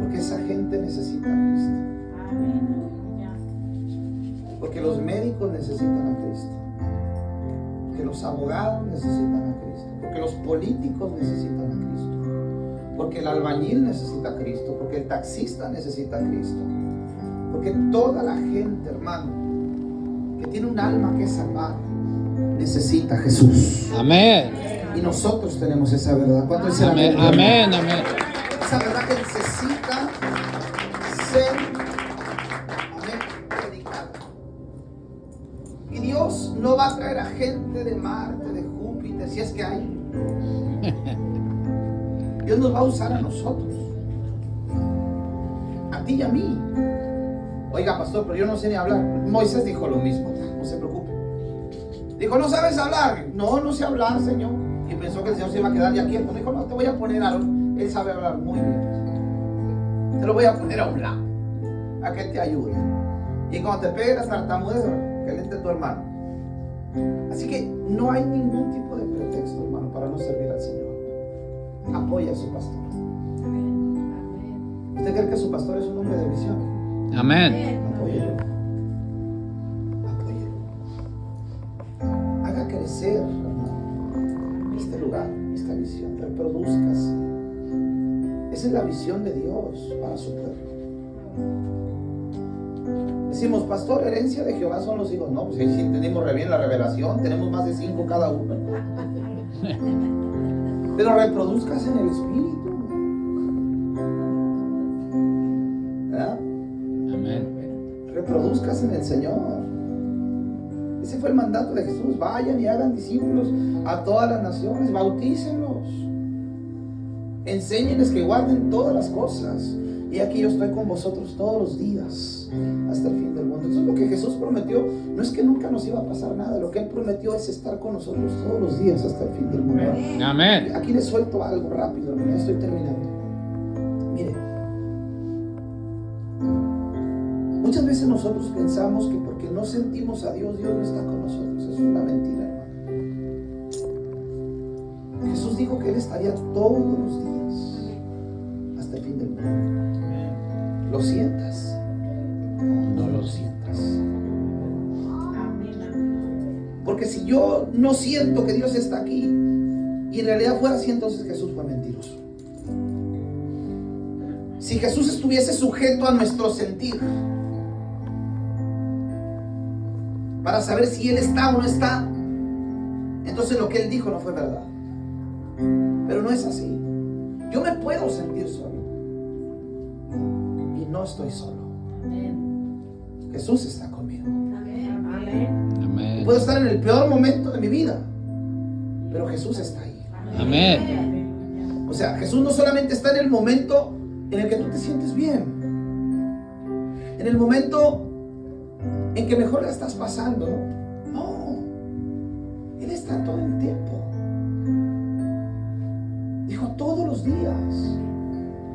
Porque esa gente necesita a Cristo. Porque los médicos necesitan a Cristo. Porque los abogados necesitan a Cristo. Porque los políticos necesitan a Cristo. Porque el albañil necesita a Cristo. Porque el taxista necesita a Cristo. Porque toda la gente, hermano, que tiene un alma que salvar, necesita a Jesús. Amén. Y nosotros tenemos esa verdad. ¿Cuánto dicen Amén, amén, amén. Esa verdad que necesita ser predicada. Y Dios no va a traer a gente de Marte, de Júpiter, si es que hay. Dios nos va a usar a nosotros, a ti y a mí. Oiga, pastor, pero yo no sé ni hablar. Moisés dijo lo mismo, no se preocupe. Dijo: ¿no sabes hablar? No sé hablar, Señor. Y pensó que el Señor se iba a quedar ya quieto. Dijo: no, te voy a poner a él sabe hablar muy bien. Te lo voy a poner a un lado, a que te ayude. Y cuando te pegue la tartamudez, que le entre tu hermano. Así que no hay ningún tipo de pretexto, hermano, para no servir al Señor. Apoya a su pastor. ¿Usted cree que su pastor es un hombre de visión? Amén. Apóyelo. Haga crecer, hermano, este lugar, esta visión. Reprodúzcase. Esa es la visión de Dios para su pueblo. Decimos: pastor, herencia de Jehová son los hijos. No, pues ahí sí entendimos re bien la revelación. Tenemos más de 5 cada uno. Pero reproduzcas en el Espíritu. ¿Verdad? Amén. Reproduzcas en el Señor. Ese fue el mandato de Jesús: vayan y hagan discípulos a todas las naciones, bautícenlos, enséñenles que guarden todas las cosas. Y aquí yo estoy con vosotros todos los días hasta el fin del mundo. Entonces lo que Jesús prometió no es que nunca nos iba a pasar nada. Lo que Él prometió es estar con nosotros todos los días hasta el fin del mundo. Amén. Aquí les suelto algo rápido, hermano, ya estoy terminando. Mire, muchas veces nosotros pensamos que porque no sentimos a Dios, Dios no está con nosotros. Eso es una mentira, hermano. Jesús dijo que Él estaría todos los días hasta el fin del mundo. ¿Lo sientas? No lo sientas. Porque si yo no siento que Dios está aquí y en realidad fuera así, entonces Jesús fue mentiroso. Si Jesús estuviese sujeto a nuestro sentir para saber si Él está o no está, entonces lo que Él dijo no fue verdad. Pero no es así. Yo me puedo sentir solo y no estoy solo. Jesús está conmigo. Amén. Puedo estar en el peor momento de mi vida pero Jesús está ahí. Amén. O sea, Jesús no solamente está en el momento en el que tú te sientes bien, en el momento en que mejor la estás pasando. No, Él está todo el tiempo. Dijo todos los días.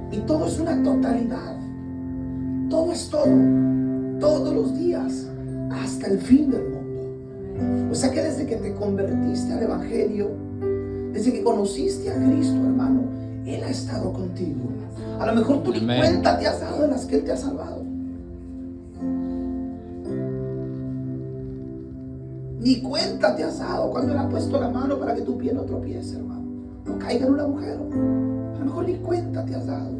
Y todo es una totalidad. Todo es todo. Todos los días. Hasta el fin del mundo. O sea que desde que te convertiste al Evangelio, desde que conociste a Cristo, hermano, Él ha estado contigo. A lo mejor tú ni cuenta te has dado de las que Él te ha salvado. Ni cuenta te has dado cuando Él ha puesto la mano para que tu pie no tropiece, hermano. No caiga en un agujero. A lo mejor ni cuenta te has dado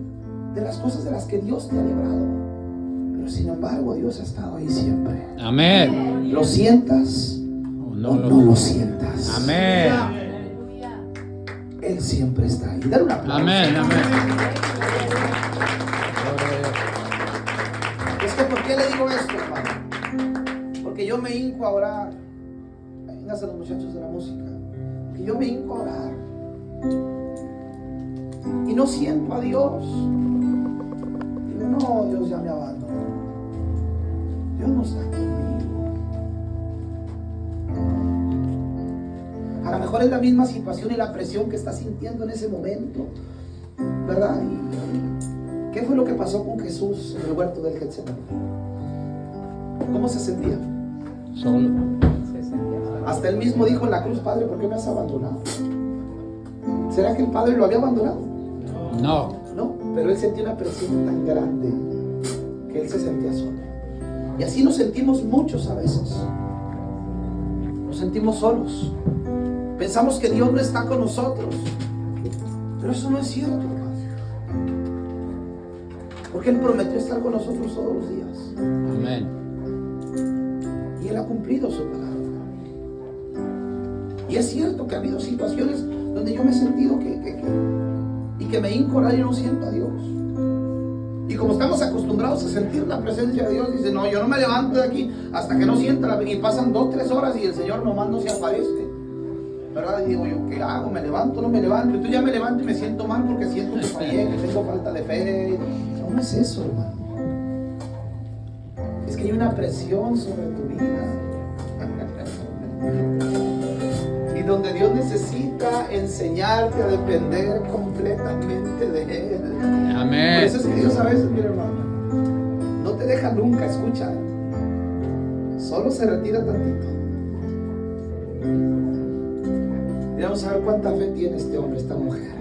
de las cosas de las que Dios te ha librado. Pero sin embargo, Dios ha estado ahí siempre. Amén. Lo sientas o no lo sientas. Amén. Él siempre está ahí. Dale un aplauso. Amén. Amén. Es que ¿por qué le digo esto, hermano? Porque yo me hinco a orar. Vénganse los muchachos de la música. Que yo me hinco a orar. Y no siento a Dios. Digo, no, Dios ya me abandonó. Dios no está conmigo. A lo mejor es la misma situación y la presión que estás sintiendo en ese momento, ¿verdad? ¿Y qué fue lo que pasó con Jesús en el huerto del Getsemaní? ¿Cómo se sentía? Solo. Hasta él mismo dijo en la cruz: Padre, ¿por qué me has abandonado? ¿Será que el Padre lo había abandonado? No. No, pero él sentía una presión tan grande que él se sentía solo. Y así nos sentimos muchos a veces. Nos sentimos solos. Pensamos que Dios no está con nosotros. Pero eso no es cierto, hermano. Porque Él prometió estar con nosotros todos los días. Amén. Y Él ha cumplido su palabra. Y es cierto que ha habido situaciones donde yo me he sentido que me hinco a orar y no siento a Dios. Y como estamos acostumbrados a sentir la presencia de Dios, dice: no, yo no me levanto de aquí hasta que no sienta la... Y pasan 2-3 horas y el Señor nomás no se aparece, ¿verdad? Y digo yo, ¿qué hago? ¿Me levanto o no me levanto? Entonces ya me levanto y me siento mal porque siento que fallé, que tengo falta de fe. No es eso, hermano. Es que hay una presión sobre tu vida. Y donde Dios necesita enseñarte a depender completamente de Él. Amén. Por eso es que Dios a veces, mira, hermano, no te deja nunca, escucha. Solo se retira tantito. Y vamos a ver cuánta fe tiene este hombre, esta mujer.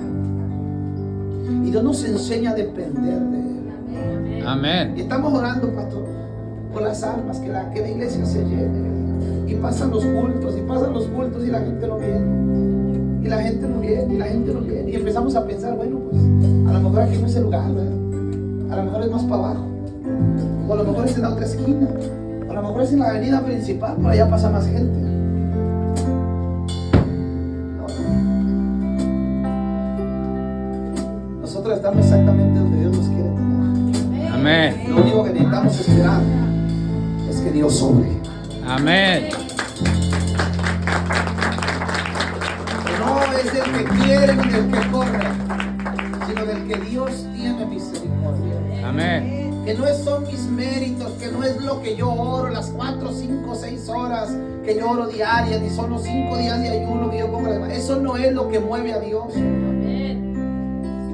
Y Dios nos enseña a depender de Él. Amén. Y estamos orando, pastor, por las almas, que la iglesia se llene. Y pasan los cultos, y la gente no viene. Y la gente no viene, y la gente no viene. Y empezamos a pensar, bueno, pues, a lo mejor aquí no es el lugar, ¿verdad? A lo mejor es más para abajo. O a lo mejor es en la otra esquina. O a lo mejor es en la avenida principal, por allá pasa más gente. Nosotros estamos exactamente donde Dios nos quiere tener. Amén. Lo único que necesitamos esperar es que Dios sobre. Amén. No es del que quiere ni del que corre, sino del que Dios tiene misericordia. Amén. Que no son mis méritos, que no es lo que yo oro, las 4, 5, 6 horas que yo oro diarias, ni son los 5 días de ayuno que yo pongo. Eso no es lo que mueve a Dios.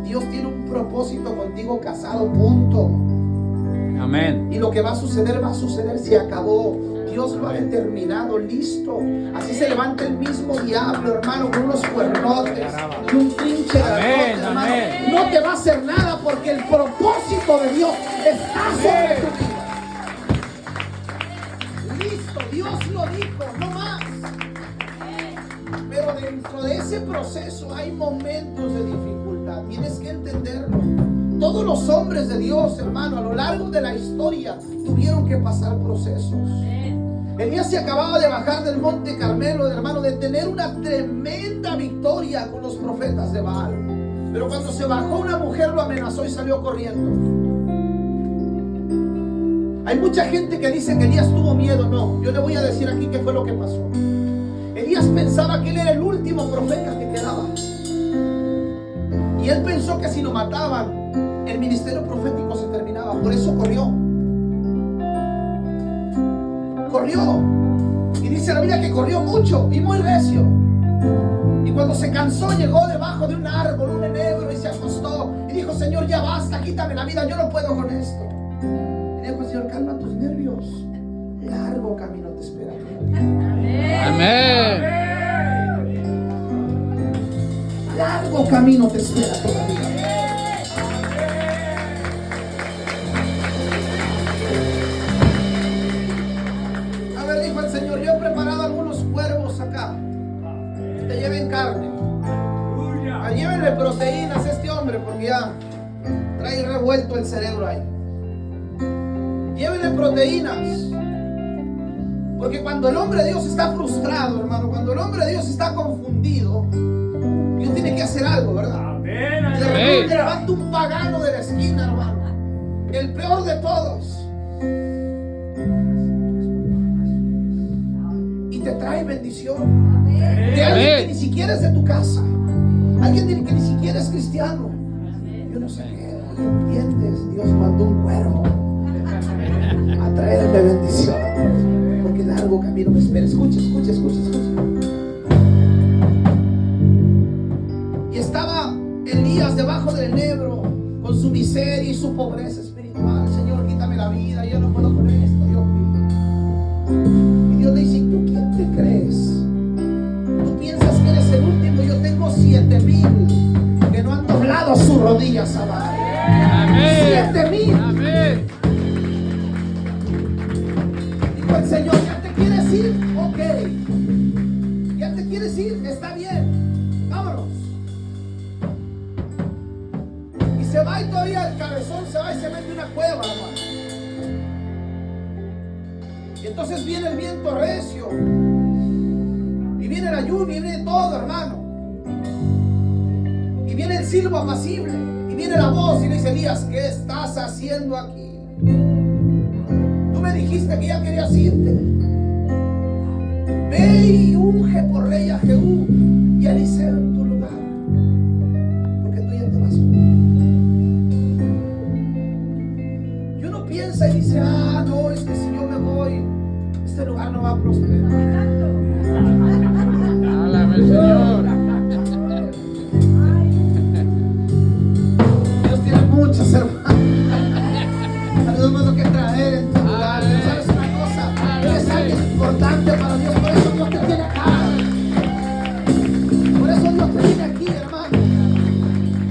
Dios tiene un propósito contigo, casado, punto. Amén. Y lo que va a suceder, se acabó. Dios lo ha determinado, listo. Así se levanta el mismo diablo, hermano, con unos cuernotes y un trinche grandote, hermano. Amén. No te va a hacer nada porque el propósito de Dios está sobre tu vida. Listo, Dios lo dijo, no más. Pero dentro de ese proceso hay momentos de dificultad. Tienes que entenderlo. Todos los hombres de Dios, hermano, a lo largo de la historia tuvieron que pasar procesos. Elías se acababa de bajar del monte Carmelo, hermano, de tener una tremenda victoria con los profetas de Baal. Pero cuando se bajó, una mujer lo amenazó y salió corriendo. Hay mucha gente que dice que Elías tuvo miedo. No, yo le voy a decir aquí qué fue lo que pasó. Elías pensaba que él era el último profeta que quedaba. Y él pensó que si lo mataban, el ministerio profético se terminaba. Por eso corrió. Y dice la Biblia que corrió mucho y muy recio. Y cuando se cansó, llegó debajo de un árbol, un enebro, y se acostó. Y dijo: Señor, ya basta, quítame la vida, yo no puedo con esto. Y dijo: Señor, calma tus nervios. Largo camino te espera. Amén. Largo camino te espera todavía. A ver, dijo el Señor: yo he preparado algunos cuervos acá. Te lleven carne. Llévenle proteínas a este hombre, porque ya trae revuelto el cerebro ahí. Llévenle proteínas. Porque cuando el hombre de Dios está frustrado, hermano, cuando el hombre de Dios está confundido, Dios tiene que hacer algo, ¿verdad? De repente levanta un pagano de la esquina, hermano, el peor de todos, y te trae bendición de alguien que ni siquiera es de tu casa, alguien que ni siquiera es cristiano. Yo no sé qué, ¿entiendes? Dios mandó un cuervo a traerme bendición, porque largo camino me espera. Escucha. Y estaba Elías debajo del enebro, con su miseria y su pobreza espiritual. Señor, quítame la vida, yo no puedo con esto, Dios mío. Y Dios le dice: ¿tú quién te crees? ¿Tú piensas que eres el último? Yo tengo 7,000 que no han doblado sus rodillas abajo. 7,000. Amén. Dijo el Señor: ¿ya te quieres ir? Ok. ¿Ya te quieres ir? Está bien. Vámonos. Y se va, y todavía el cabezón se va y se mete en una cueva, hermano. Y entonces viene el viento recio. Y viene la lluvia, y viene todo, hermano. Y viene el silbo apacible. Y viene la voz y le dice: Elías, ¿qué estás haciendo aquí? Tú me dijiste que ya querías irte. Ve y unge por rey a Jehú y a Eliseo en tu lugar, porque tú ya te vas. Y uno piensa y dice: no, es que si yo me voy, este lugar no va a prosperar. Alaba al Señor. Dios tiene muchos hermanos. Tenemos lo que traer en tu lugar. ¿Sabes una cosa? Eres alguien importante para Dios, por eso Dios te tiene acá. Por eso Dios te tiene aquí, hermano.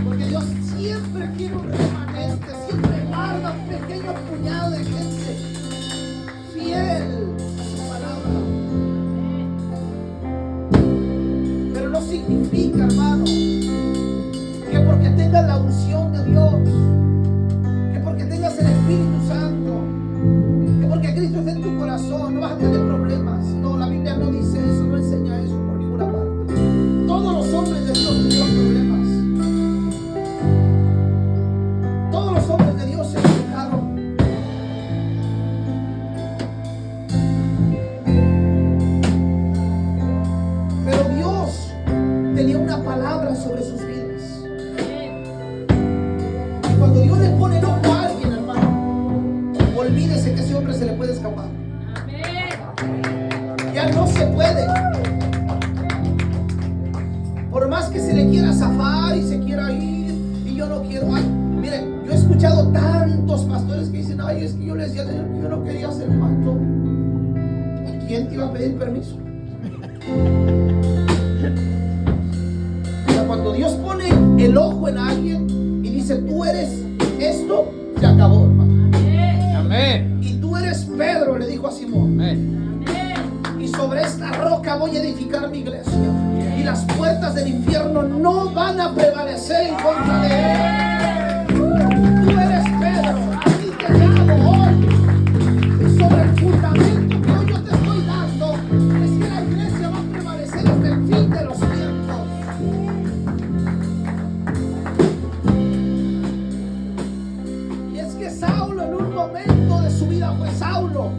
Porque Dios siempre quiere un remanente, siempre guarda un pequeño puñado de gente fiel a su palabra. Pero no significa, hermano, que porque tengas la unción de Dios, que porque tengas el Espíritu Santo, que porque Cristo esté en tu corazón, no vas a tener problemas. No, la Biblia no dice eso, no enseña eso por ninguna parte. Todos los hombres de Dios tuvieron problemas. Todos los hombres de Dios se equivocaron. Pero Dios tenía una palabra sobre sus vidas. Y cuando Dios le pone el ojo a alguien, hermano, olvídese que ese hombre se le puede escapar. Ya no se puede. Por más que se le quiera zafar y se quiera ir, y yo no quiero. Ay, miren, yo he escuchado tantos pastores que dicen: ay, es que yo le decía al Señor que yo no quería ser pastor. ¿Y quién te iba a pedir permiso? O sea, cuando Dios pone el ojo en alguien y dice: tú eres esto, se acabó, hermano. Amén. Y tú eres Pedro, le dijo a Simón. Amén. Y sobre esta roca voy a edificar mi iglesia. Y las puertas del infierno no van a prevalecer en contra de él. Tú eres Pedro. Aquí te llamo hoy. Sobre el fundamento que hoy yo te estoy dando, es que la iglesia va a prevalecer hasta el fin de los tiempos. Y es que Saulo en un momento de su vida fue Saulo.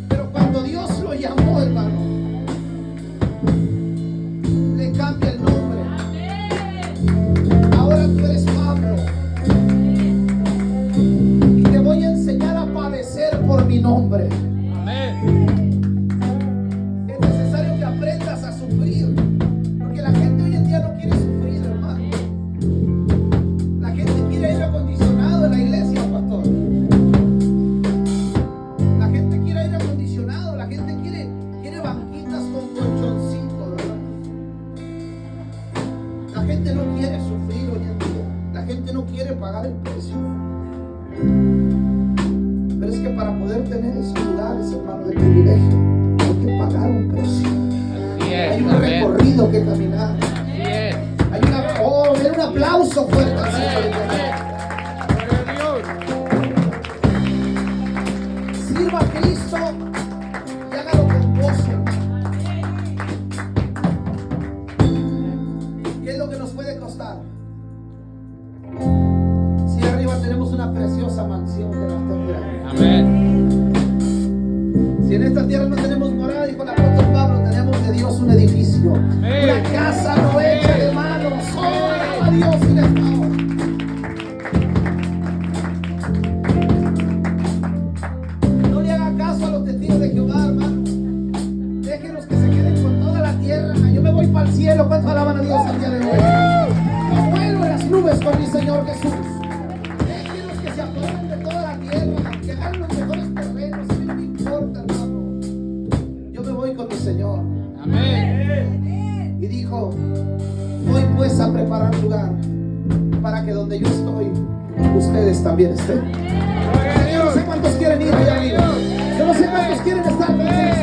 Pero cuando Dios lo llamó, hermano, gente no quiere sufrir hoy en día. La gente no quiere pagar el precio. Pero es que para poder tener esos lugares, hermano, de privilegio, hay que pagar un precio. Hay un recorrido que caminar. Hay un aplauso fuerte al Señor. Sirva a Cristo y hágalo con gozo. ¿Qué es lo que nos puede costar? Si arriba tenemos una preciosa mansión que nos tendrá. Amén. Si en esta tierra no tenemos morada, dijo el apóstol Pablo, tenemos de Dios un edificio, una casa no hecha de manos. ¡Oh, a Dios y les amo! No le haga caso a los testigos de Jehová, hermano. Déjenos que se queden con toda la tierra. Yo me voy para el cielo. ¿Cuántos alaban a Dios el día de hoy? Yo vuelo en las nubes con mi Señor Jesús. Déjenos que se apoderen de toda la tierra, que hagan los mejores terrenos. A mí no me importa, hermano. Yo me voy con mi Señor. Amén. Y dijo: voy pues a preparar lugar para que donde yo estoy, ustedes también estén. Yo no sé cuántos quieren ir allá arriba. Yo no sé cuántos quieren estar presentes.